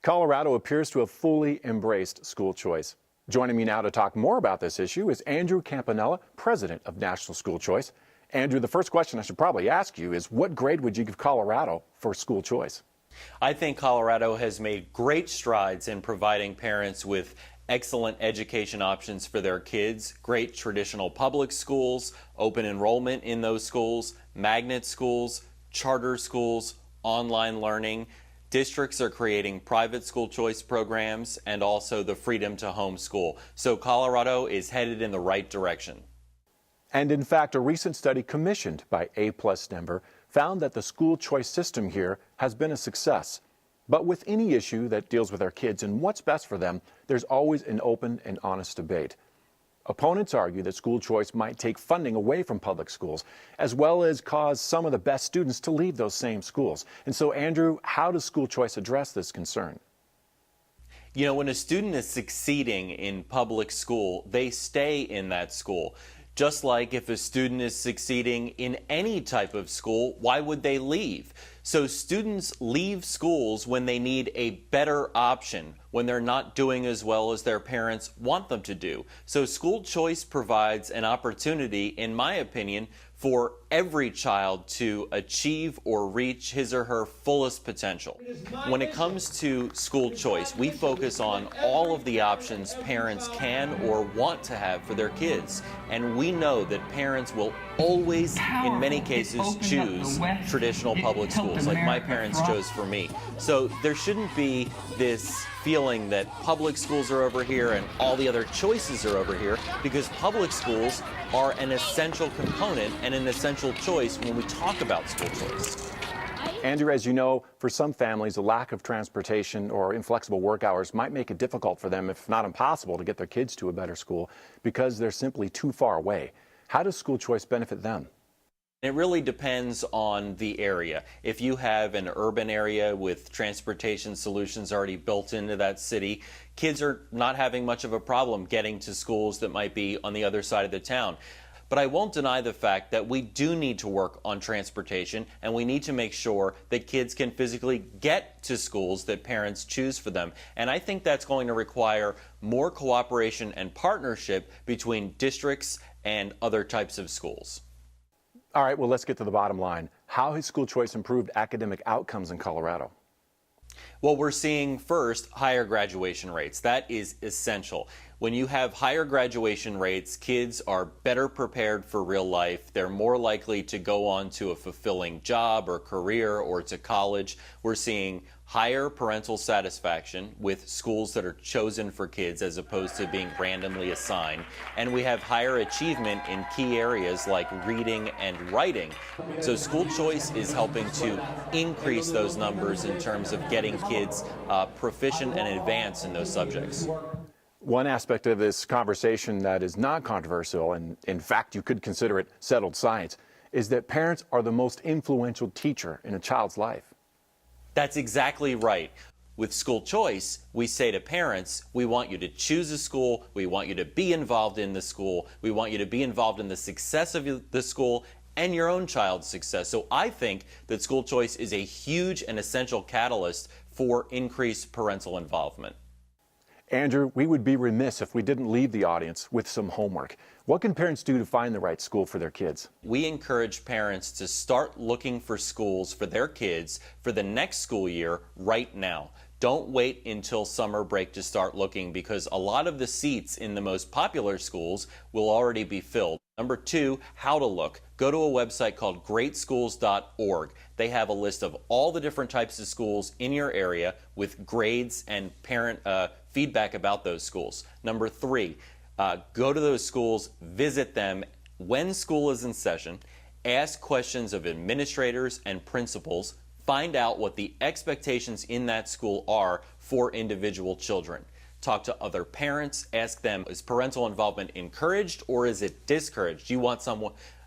Colorado appears to have fully embraced school choice. Joining me now to talk more about this issue is Andrew Campanella, president of National School Choice. Andrew, the first question I should probably ask you is, what grade would you give Colorado for school choice? I think Colorado has made great strides in providing parents with excellent education options for their kids, great traditional public schools, open enrollment in those schools, magnet schools, charter schools, online learning. Districts are creating private school choice programs and also the freedom to homeschool. So Colorado is headed in the right direction. And in fact, a recent study commissioned by A+ Denver found that the school choice system here has been a success. But with any issue that deals with our kids and what's best for them, there's always an open and honest debate. Opponents argue that school choice might take funding away from public schools, as well as cause some of the best students to leave those same schools. And so, Andrew, how does school choice address this concern? You know, when a student is succeeding in public school, they stay in that school. Just like if a student is succeeding in any type of school, why would they leave? So students leave schools when they need a better option, when they're not doing as well as their parents want them to do. So school choice provides an opportunity, in my opinion, for every child to achieve or reach his or her fullest potential. When it comes to school choice, we focus on all of the options parents can or want to have for their kids. And we know that parents will always, in many cases, choose traditional public schools, like my parents chose for me. So there shouldn't be this feeling that public schools are over here and all the other choices are over here, because public schools are an essential component and an essential choice when we talk about school choice. Andrew, as you know, for some families, a lack of transportation or inflexible work hours might make it difficult for them, if not impossible, to get their kids to a better school because they're simply too far away. How does school choice benefit them? It really depends on the area. If you have an urban area with transportation solutions already built into that city, kids are not having much of a problem getting to schools that might be on the other side of the town. But I won't deny the fact that we do need to work on transportation, and we need to make sure that kids can physically get to schools that parents choose for them. And I think that's going to require more cooperation and partnership between districts and other types of schools. All right, well, let's get to the bottom line. How has school choice improved academic outcomes in Colorado? Well, we're seeing first higher graduation rates. That is essential. When you have higher graduation rates, kids are better prepared for real life. They're more likely to go on to a fulfilling job or career or to college. We're seeing higher parental satisfaction with schools that are chosen for kids as opposed to being randomly assigned. And we have higher achievement in key areas like reading and writing. So school choice is helping to increase those numbers in terms of getting kids proficient and advanced in those subjects. One aspect of this conversation that is not controversial, and in fact you could consider it settled science, is that parents are the most influential teacher in a child's life. That's exactly right. With school choice, we say to parents, we want you to choose a school, we want you to be involved in the school, we want you to be involved in the success of the school and your own child's success. So I think that school choice is a huge and essential catalyst for increased parental involvement. Andrew, we would be remiss if we didn't leave the audience with some homework. What can parents do to find the right school for their kids? We encourage parents to start looking for schools for their kids for the next school year right now. Don't wait until summer break to start looking, because a lot of the seats in the most popular schools will already be filled. Number two, how to look. Go to a website called greatschools.org. They have a list of all the different types of schools in your area with grades and parent feedback about those schools. Number three, go to those schools, visit them when school is in session, ask questions of administrators and principals, find out what the expectations in that school are for individual children. Talk to other parents, ask them, is parental involvement encouraged or is it discouraged? You want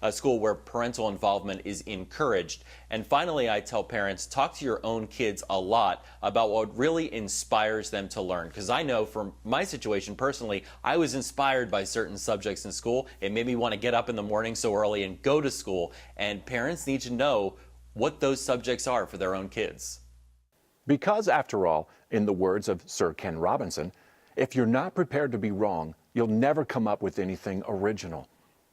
a school where parental involvement is encouraged. And finally, I tell parents, talk to your own kids a lot about what really inspires them to learn. Because I know from my situation personally, I was inspired by certain subjects in school. It made me want to get up in the morning so early and go to school. And parents need to know what those subjects are for their own kids. Because, after all, in the words of Sir Ken Robinson, if you're not prepared to be wrong, you'll never come up with anything original.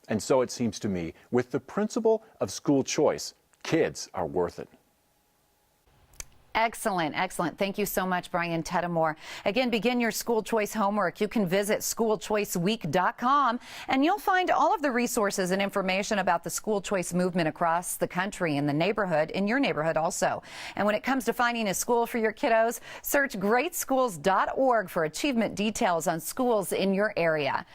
And so it seems to me, with the principle of school choice, kids are worth it. Excellent, excellent. Thank you so much, Brian TETAMORE. Again, begin your school choice homework. You can visit schoolchoiceweek.com and you'll find all of the resources and information about the school choice movement across the country and the neighborhood, in your neighborhood also. And when it comes to finding a school for your kiddos, search greatschools.org for achievement details on schools in your area.